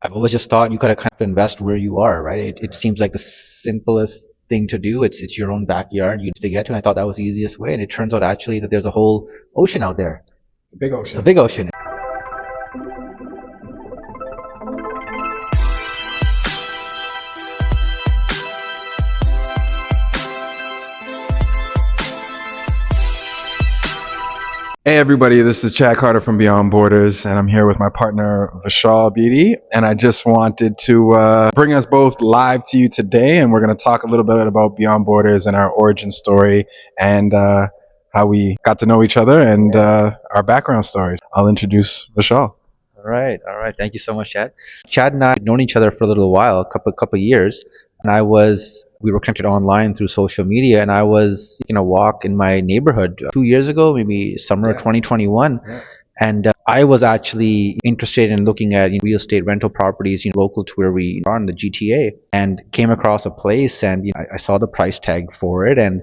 I've always just thought you gotta kind of invest where you are, right? It seems like the simplest thing to do. It's your own backyard you to get to, and I thought that was the easiest way. And it turns out actually that there's a whole ocean out there. It's a big It's a ocean. big ocean. Hey everybody, this is Chad Carter from Beyond Borders, and I'm here with my partner Vishal Beatty, and I just wanted to bring us both live to you today, and we're going to talk a little bit about Beyond Borders and our origin story, and how we got to know each other, and our background stories. I'll introduce Vishal. All right. Thank you so much, Chad. Chad and I had known each other for a little while, a couple years, and we were connected online through social media, and I was taking a walk in my neighborhood 2 years ago, maybe summer of 2021. Yeah. And I was actually interested in looking at real estate rental properties, local to where we are in the GTA, and came across a place, and I saw the price tag for it, and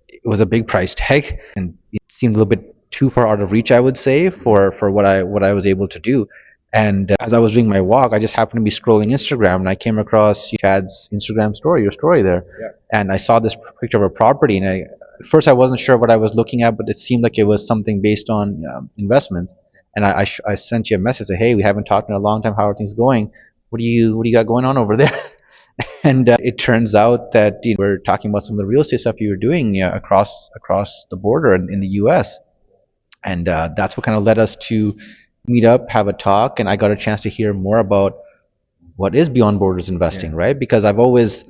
it was a big price tag, and it seemed a little bit too far out of reach, I would say, for what I was able to do. And as I was doing my walk, I just happened to be scrolling Instagram, and I came across Chad's Instagram story, your story there. Yeah. And I saw this picture of a property, and at first I wasn't sure what I was looking at, but it seemed like it was something based on investment. And I sent you a message, say, hey, we haven't talked in a long time. How are things going? What do you got going on over there? And it turns out that we're talking about some of the real estate stuff you were doing across the border in the U.S. And that's what kind of led us to meet up, have a talk, and I got a chance to hear more about what is Beyond Borders investing, right? Because I've always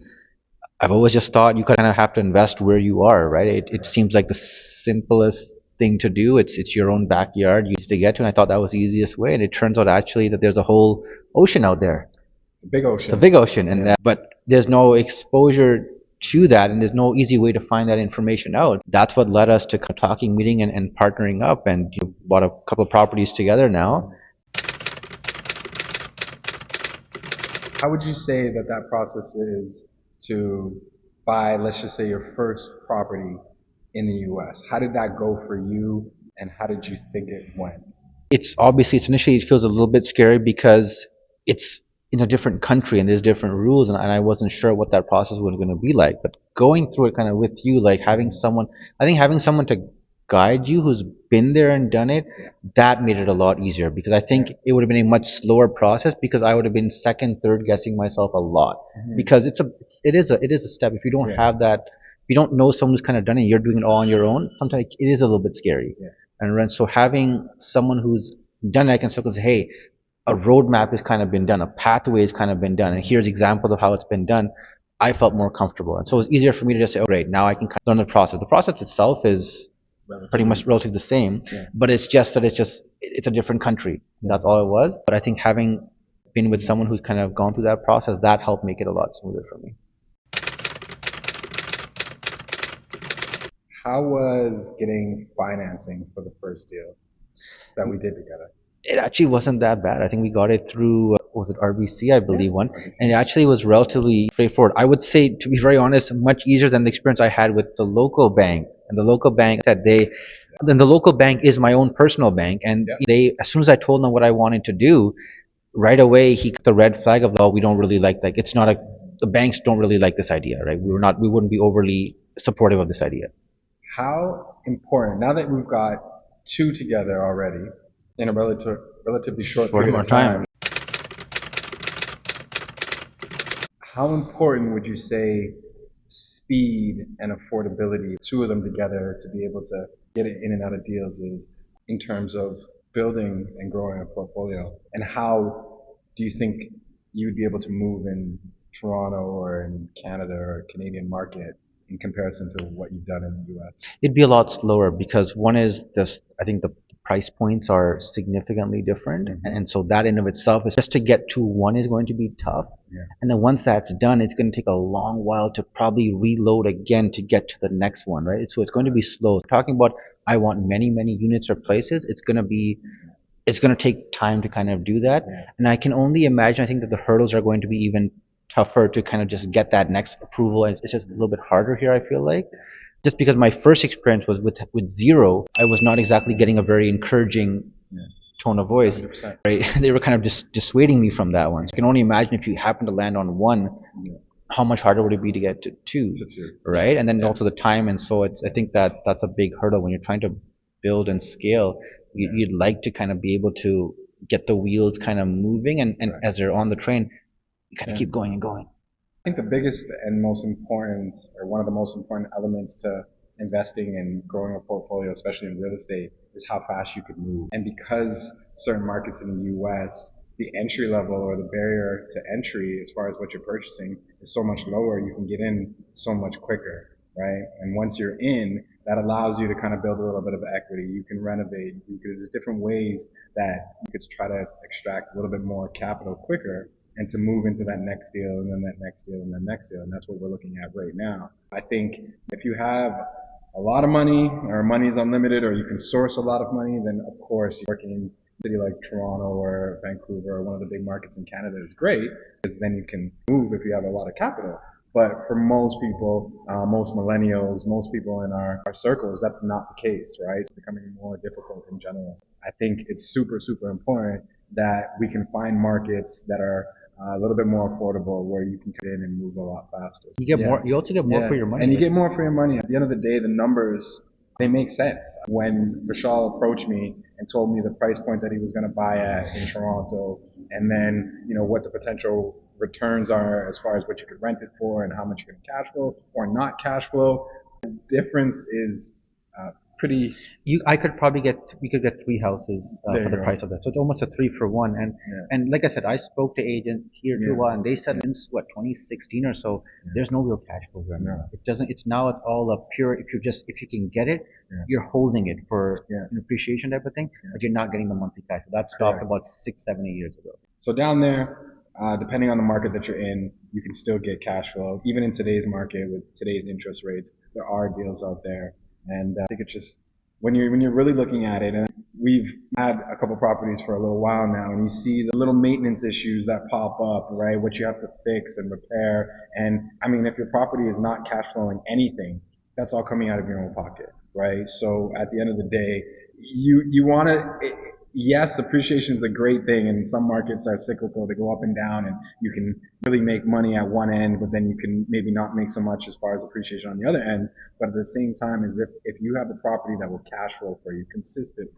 just thought you kind of have to invest where you are, right? It seems like the simplest thing to do. It's your own backyard you to get to, and I thought that was the easiest way. And it turns out actually that there's a whole ocean out there. It's a big ocean. It's a big ocean, and but there's no exposure to that, and there's no easy way to find that information out. That's what led us to talking, meeting, and partnering up, and bought a couple of properties together now. How would you say that process is to buy, let's just say, your first property in the U.S.? How did that go for you, and how did you think it went? It's initially it feels a little bit scary because it's in a different country and there's different rules, and I wasn't sure what that process was going to be like. But going through it kind of with you, like having someone to guide you who's been there and done it, that made it a lot easier, because I think it would have been a much slower process, because I would have been second, third guessing myself a lot. Because it is a step. If you don't have that, if you don't know someone who's kind of done it, you're doing it all on your own, sometimes it is a little bit scary. And so having someone who's done it, I can still say, hey, a roadmap has kind of been done, a pathway has kind of been done, and here's examples of how it's been done. I felt more comfortable, and so it's easier for me to just say, oh, great, now I can learn the process. The process itself is pretty much relatively the same, but it's just that it's a different country. That's all it was. But I think having been with someone who's kind of gone through that process, that helped make it a lot smoother for me. How was getting financing for the first deal that we did together? It actually wasn't that bad. I think we got it through, was it RBC, I believe, one. And it actually was relatively straightforward. I would say, to be very honest, much easier than the experience I had with the local bank. And the local bank said then the local bank is my own personal bank. And they, as soon as I told them what I wanted to do, right away, he got the red flag of, oh, we don't really like the banks don't really like this idea, right? We wouldn't be overly supportive of this idea. How important, now that we've got two together already, in a relatively short period of time, how important would you say speed and affordability, two of them together to be able to get it in and out of deals, is in terms of building and growing a portfolio? And how do you think you would be able to move in Toronto or in Canada or Canadian market in comparison to what you've done in the U.S.? It'd be a lot slower, because one is this, I think the price points are significantly different, and so that in of itself is just to get to one is going to be tough. And then once that's done, it's going to take a long while to probably reload again to get to the next one, right? So it's going to be slow. Talking about I want many units or places, it's going to take time to kind of do that. And I can only imagine, I think that the hurdles are going to be even tougher to kind of just get that next approval. It's just a little bit harder here, I feel like. Just because my first experience was with zero, I was not exactly getting a very encouraging tone of voice, 100%. right? They were kind of just dissuading me from that one. So I can only imagine if you happen to land on one, how much harder would it be to get to two, To two. right? And then Yeah. also the time. And so I think that that's a big hurdle when you're trying to build and scale. You'd like to kind of be able to get the wheels kind of moving, and Right. as they're on the train, you kind of Yeah. keep going and going. I think the biggest and most important, or one of the most important elements to investing and growing a portfolio, especially in real estate, is how fast you could move. And because certain markets in the US, the entry level or the barrier to entry as far as what you're purchasing is so much lower, you can get in so much quicker, right? And once you're in, that allows you to kind of build a little bit of equity. You can renovate. There's different ways that you could try to extract a little bit more capital quicker and to move into that next deal and then that next deal and then next deal. And that's what we're looking at right now. I think if you have a lot of money or money is unlimited or you can source a lot of money, then of course working in a city like Toronto or Vancouver or one of the big markets in Canada is great because then you can move if you have a lot of capital. But for most people, most millennials, most people in our circles, that's not the case, right? It's becoming more difficult in general. I think it's super, super important that we can find markets that are a little bit more affordable where you can get in and move a lot faster. You get Yeah. more. You also get more Yeah. for your money. And you get more for your money. At the end of the day, the numbers, they make sense. When Vishal approached me and told me the price point that he was going to buy at in Toronto, and then, what the potential returns are as far as what you could rent it for and how much you can cash flow or not cash flow, the difference is pretty. I could probably we could get three houses for the Go. price of that. So it's almost a 3 for 1. And Yeah. and like I said, I spoke to agents here for a Yeah. while, and they said since 2016 or so, there's no real cash flow right now. It doesn't. It's now it's all a pure. If you can get it, you're holding it for an appreciation type of thing, but you're not getting the monthly cash flow. That stopped Correct. about 6, 7, 8 years ago. So down there, depending on the market that you're in, you can still get cash flow. Even in today's market with today's interest rates, there are deals out there. And I think it's just when you're really looking at it, and we've had a couple properties for a little while now, and you see the little maintenance issues that pop up, right? What you have to fix and repair. And I mean, if your property is not cash flowing anything, that's all coming out of your own pocket, right? So at the end of the day, you want to. Yes, appreciation is a great thing, and some markets are cyclical. They go up and down, and you can really make money at one end, but then you can maybe not make so much as far as appreciation on the other end. But at the same time, is if you have the property that will cash flow for you consistently,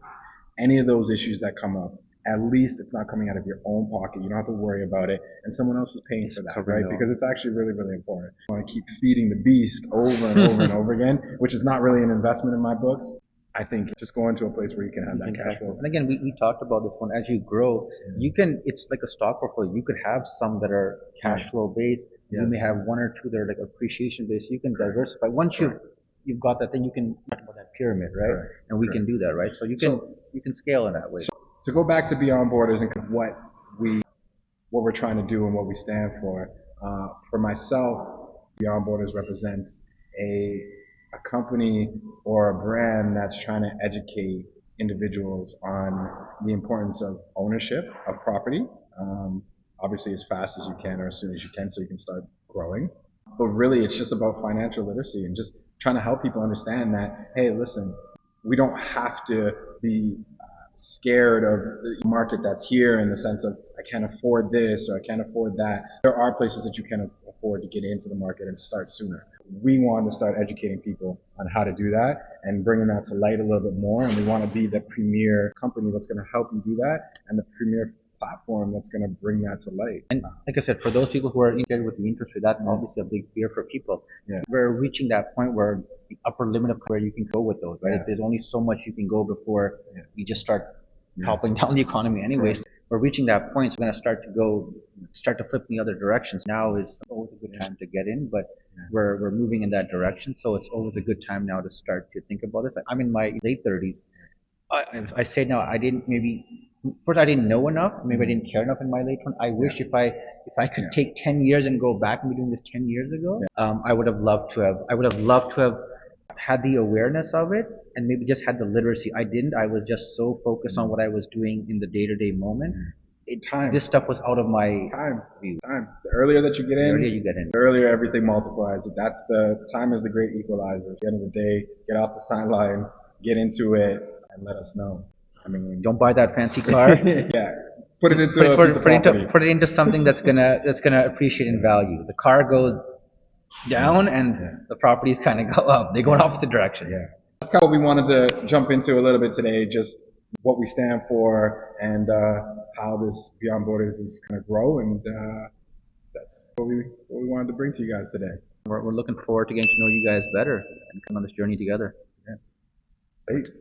any of those issues that come up, at least it's not coming out of your own pocket. You don't have to worry about it, and someone else is paying for that, right? Because it's actually really, really important. You want to keep feeding the beast over and over and over again, which is not really an investment in my books. I think just going to a place where you can have that cash flow. And again, we talked about this one. As you grow, it's like a stock portfolio. You could have some that are cash flow based. You may have one or two that are like appreciation based. You can diversify. Once you've got that, then you can talk about that pyramid, right? And we can do that, right? So you can scale in that way. So go back to Beyond Borders and what we're trying to do and what we stand for. For myself, Beyond Borders represents a company or a brand that's trying to educate individuals on the importance of ownership of property. Obviously, as fast as you can or as soon as you can, so you can start growing. But really, it's just about financial literacy and just trying to help people understand that, hey, listen, we don't have to be scared of the market that's here in the sense of I can't afford this or I can't afford that. There are places that you can afford to get into the market and start sooner. We want to start educating people on how to do that and bringing that to light a little bit more. And we want to be the premier company that's going to help you do that and the premier platform that's going to bring that to light. And like I said, for those people who are scared with the interest rate, that's obviously a big fear for people. We're reaching that point where the upper limit of where you can go with those, right? There's only so much you can go before you just start toppling down the economy anyways. We're reaching that point, so we're going to start to flip in the other directions. Now is always a good time to get in, but we're moving in that direction. So it's always a good time now to start to think about this. I'm in my late 30s. I say now, I didn't know enough. Maybe I didn't care enough in my late 20s. I wish if I could take 10 years and go back and be doing this 10 years ago, I would have loved to have had the awareness of it and maybe just had the literacy. I didn't. I was just so focused on what I was doing in the day-to-day moment. This stuff was out of my view. The earlier that you get in, the earlier everything multiplies. That's the time is the great equalizer. At the end of the day, get off the sidelines, get into it, and let us know. I mean, Don't buy that fancy car. yeah, put it into a piece of property. Put it into something that's gonna appreciate in value. The car goes down and the properties kind of go up. They go in opposite directions. Yeah. That's kind of what we wanted to jump into a little bit today, just what we stand for and how this Beyond Borders is going to grow. And that's what we wanted to bring to you guys today. We're looking forward to getting to know you guys better and come on this journey together. Thanks.